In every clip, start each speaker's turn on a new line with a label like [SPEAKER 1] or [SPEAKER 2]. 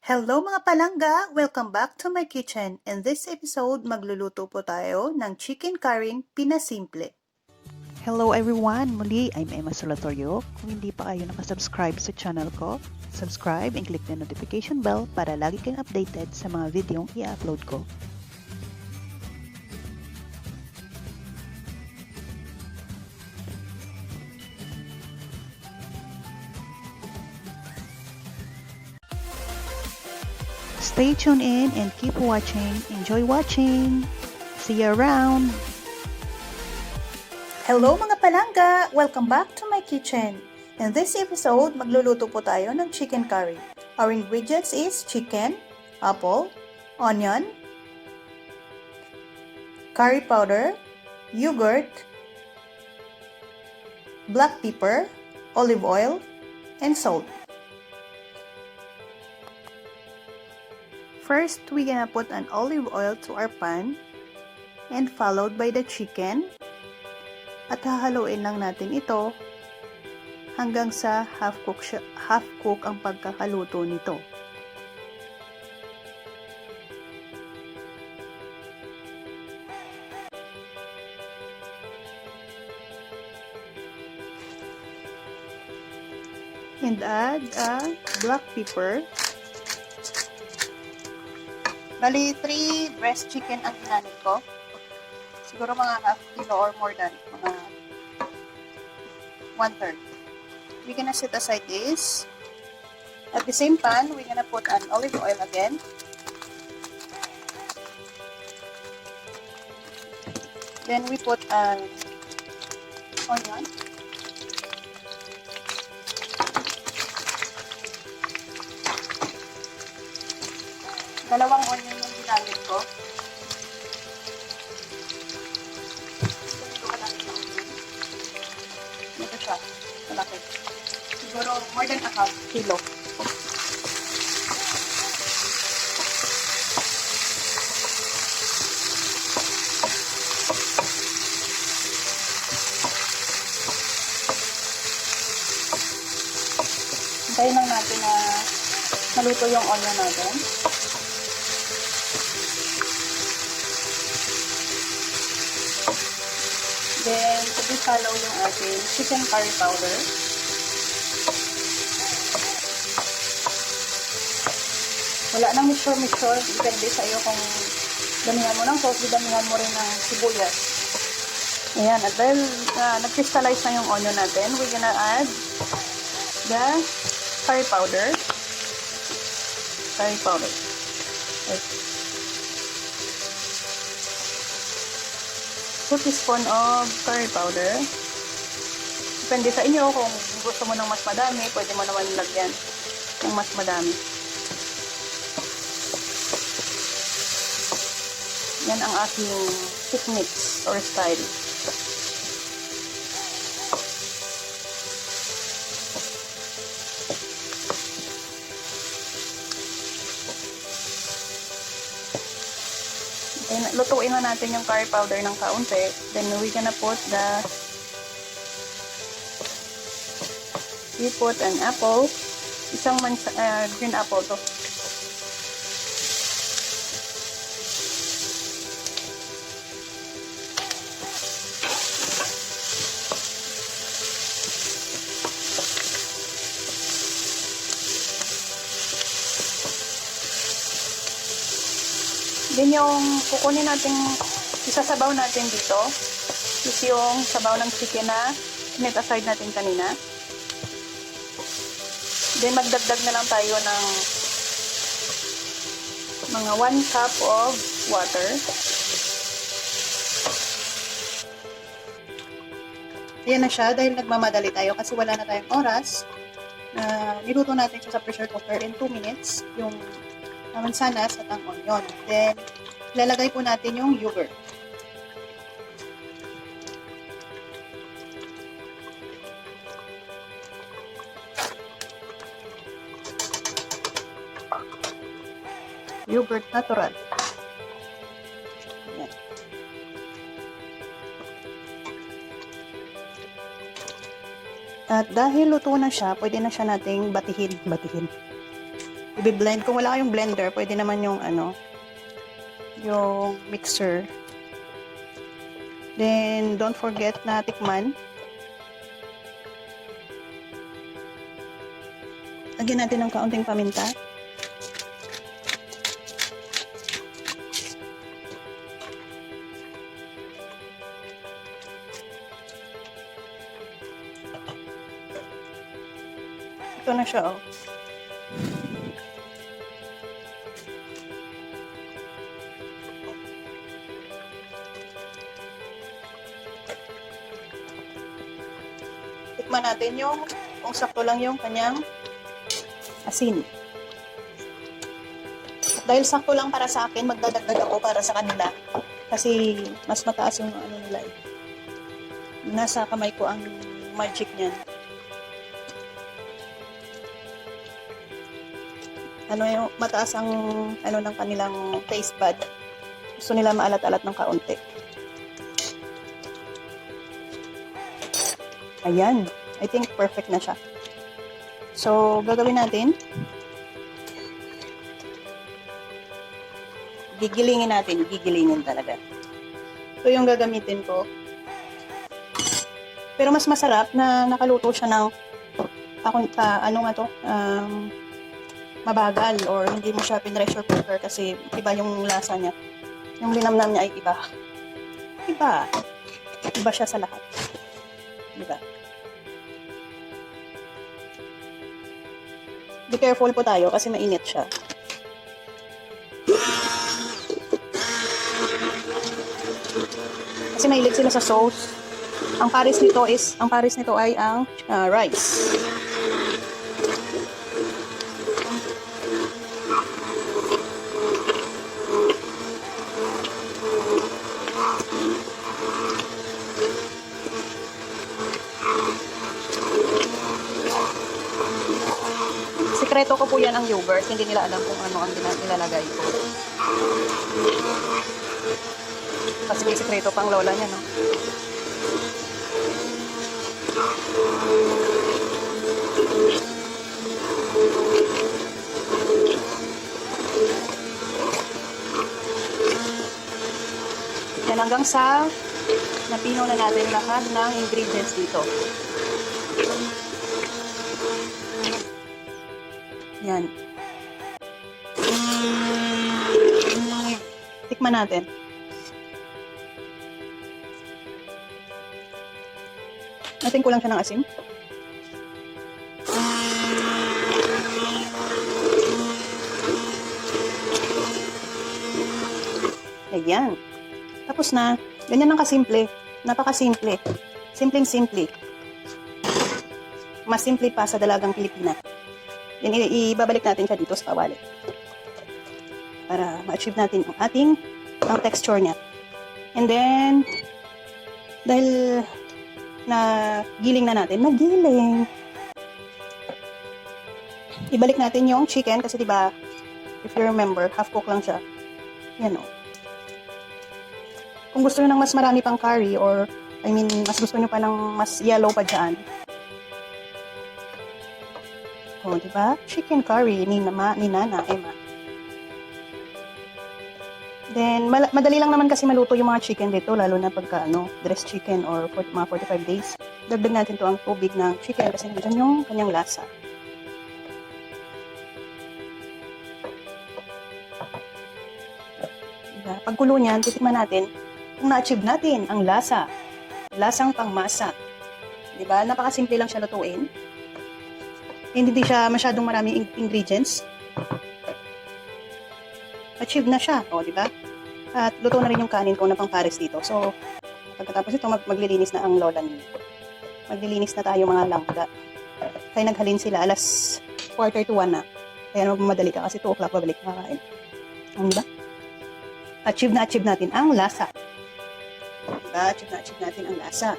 [SPEAKER 1] Hello mga palangga! Welcome back to my kitchen. In this episode, magluluto po tayo ng chicken curry pinasimple.
[SPEAKER 2] Hello everyone! Muli, I'm Emma Solatorio. Kung hindi pa kayo nakasubscribe sa channel ko, subscribe and click the notification bell para lagi kang updated sa mga videong i-upload ko. Stay tuned in and keep watching. Enjoy watching! See you around!
[SPEAKER 1] Hello mga palangga! Welcome back to my kitchen. In this episode, magluluto po tayo ng chicken curry. Our ingredients is chicken, apple, onion, curry powder, yogurt, black pepper, olive oil, and salt. First, we're gonna put an olive oil to our pan and followed by the chicken. At hahaluin lang natin ito hanggang sa half cook ang pagkakaluto nito. And add a black pepper. Bali, 3 breast chicken ang ginamit ko. Siguro mga half kilo or more than, mga 1/3. We're gonna set aside this. At the same pan, we're gonna put an olive oil again. Then we put an onion. Dalawang onion yung ginamit ko. Ito siya. Malaki. Siguro more than a half kilo. Hintayin lang natin na maluto yung onion natin. Then, pag-follow yung ating chicken curry powder. Wala nang mixture. Depende sa iyo kung damihan mo ng sauce, damihan mo rin ng sibuyas. Ayan, at dahil nag-crystallize na yung onion natin, we're gonna add the curry powder. Okay. 2 teaspoon of curry powder. Depende sa inyo kung gusto mo ng mas madami, pwede mo naman lagyan ng mas madami. Yan ang aking techniques or style. Lutuin na natin yung curry powder ng kaunti. Then we're gonna put an apple. Isang green apple to. Then yung kukunin natin, isasabaw natin dito, is yung sabaw ng chicken na net aside natin kanina. Then magdagdag na lang tayo ng mga 1 cup of water. Ayan na siya, dahil nagmamadali tayo kasi wala na tayong oras. Niluto natin siya sa pressure cooker in 2 minutes, yung mansanas at ang onion. Then, lalagay po natin yung yogurt. Yogurt natural. Ayan. At dahil luto na siya, pwede na siya nating batihin. i-blend. Kung wala kayong blender, pwede naman yung yung mixer. Then, don't forget na tikman. Lagyan natin ng kaunting paminta. Ito na siya, oh. Tikman natin kung sakto lang yung kanyang asin. At dahil sakto lang para sa akin, magdadagdag ako para sa kanila. Kasi mas mataas yung nila eh. Nasa kamay ko ang magic niyan. Yung mataas ang ng kanilang taste bud. Gusto nila maalat-alat ng kaunti. Ayan. I think perfect na siya. So, gagawin natin. Gigilingin natin. Gigilingin talaga. Ito yung gagamitin ko. Pero mas masarap na nakaluto siya ng mabagal or hindi mo siya pinressure cooker kasi iba yung lasa niya. Yung linamnam niya ay iba. Iba siya sa lahat. Diba? Be careful po tayo kasi mainit siya. Kasi mahilig sila sa sauce. Ang pares nito ay ang rice. Sekreto ko po yan ang yogurt. Hindi nila alam kung ano ang nilalagay ko. Kasi may sekreto pang lola niya, no? Yan hanggang sa napinaw na natin lahat ng ingredients dito. Yan. Tikman natin. Natin ko lang siya ng asin. Ayan. Tapos na. Ganyan lang kasimple. Napakasimple. Simpleng-simple. Mas simple pa sa dalagang Pilipina. Yan, ibabalik natin siya dito sa kawali. Para ma-achieve natin ang texture niya. And then, dahil nagiling na natin, nagiling. Ibalik natin yung chicken kasi diba, if you remember, half cook lang siya. Yan o. Kung gusto nyo ng mas marami pang curry or, mas gusto nyo pa ng mas yellow pa dyan, oh, diba? Chicken curry ni Nana Emma. Then, madali lang naman kasi maluto yung mga chicken dito, lalo na pagka, dressed chicken or mga 45 days. Dagdag natin to ang tubig ng chicken kasi nandiyan yung kanyang lasa. Diba? Pagkulo niyan, titikman natin kung na-achieve natin ang lasa. Lasang pangmasa. Diba? Napakasimple lang siya lutuin. Hindi siya masyadong maraming ingredients. Achieve na siya, o, di ba? At luto na rin yung kanin ko na pangpares dito. So, pagkatapos ito, maglilinis na ang lola niya. Maglilinis na tayo mga langga. Kaya naghalin sila, alas 1:45 na. Kaya magmamadali ka kasi 2 o'clock babalik makakain. Di ba? Achieve natin ang lasa. Diba? Achieve natin ang lasa.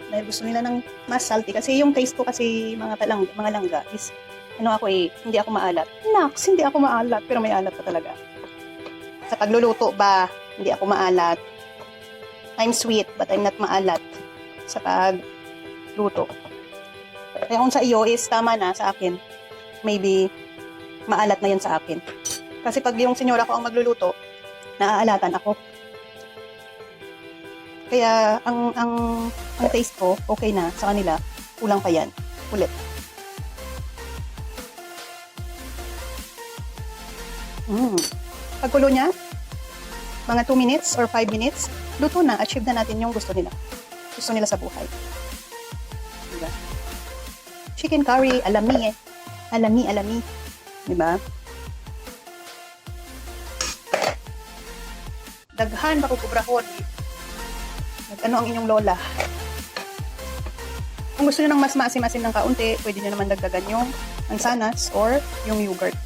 [SPEAKER 1] Dahil gusto nila ng mas salty. Kasi yung taste ko kasi mga langga is, hindi ako maalat. Naks, hindi ako maalat. Pero may alat pa talaga. Sa pagluluto ba, hindi ako maalat. I'm sweet, but I'm not maalat sa pagluto. Kaya kung sa iyo is tama na sa akin. Maybe maalat na yan sa akin. Kasi pag yung senyora ko ang magluluto, naaalatan ako. Kaya ang taste ko okay na sa kanila, kulang pa yan. Ulit. Pagkulo niya, mga 2 minutes or 5 minutes, luto na, achieve na natin yung gusto nila. Gusto nila sa buhay. Diba? Chicken curry, alami eh. Alami. Diba? Daghan ba kukubrahon? Ano ang inyong lola? Kung gusto nyo ng mas maasim-asim ng kaunti, pwede nyo naman dagdagan yung mansanas or yung yogurt.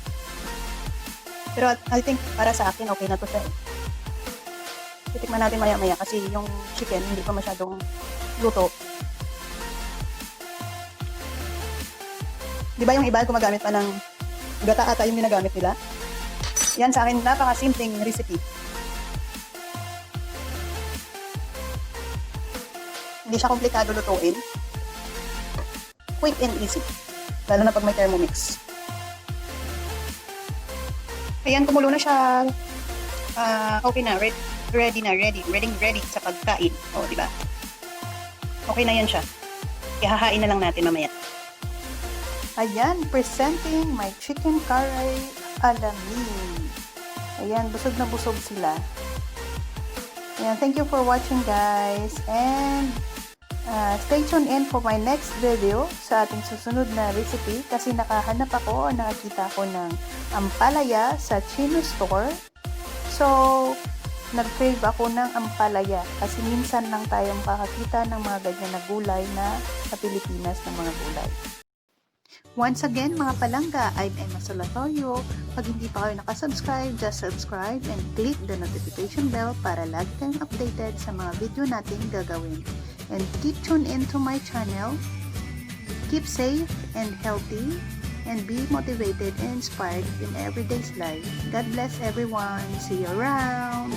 [SPEAKER 1] Pero I think para sa akin, okay na to siya. Titikman natin maya-maya kasi yung chicken hindi pa masyadong luto. Di ba yung iba gumagamit pa ng gata ata yung ginagamit nila? Yan sa akin, napaka-simpleng recipe. Hindi siya komplikado lutuin. Quick and easy. Lalo na pag may Thermomix. Ayan, kumulo na siya. Okay na, ready sa pagkain. O, di ba? Okay na yan siya. Ihahain na lang natin mamaya. Ayan, presenting my chicken curry alamin. Ayan, busog na busog sila. Ayan, thank you for watching guys. And stay tuned in for my next video sa ating susunod na recipe kasi nakakita ko ng ampalaya sa Chino store. So, nag-crave ako ng ampalaya kasi minsan lang tayong makakita ng mga ganyan na gulay na sa Pilipinas ng mga gulay. Once again, mga palangga, I'm Emma Solatorio. Pag hindi pa kayo nakasubscribe, just subscribe and click the notification bell para lagi kayong updated sa mga video natin gagawin. And keep tuned into my channel. Keep safe and healthy and be motivated and inspired in everyday's life. God bless everyone. See you around.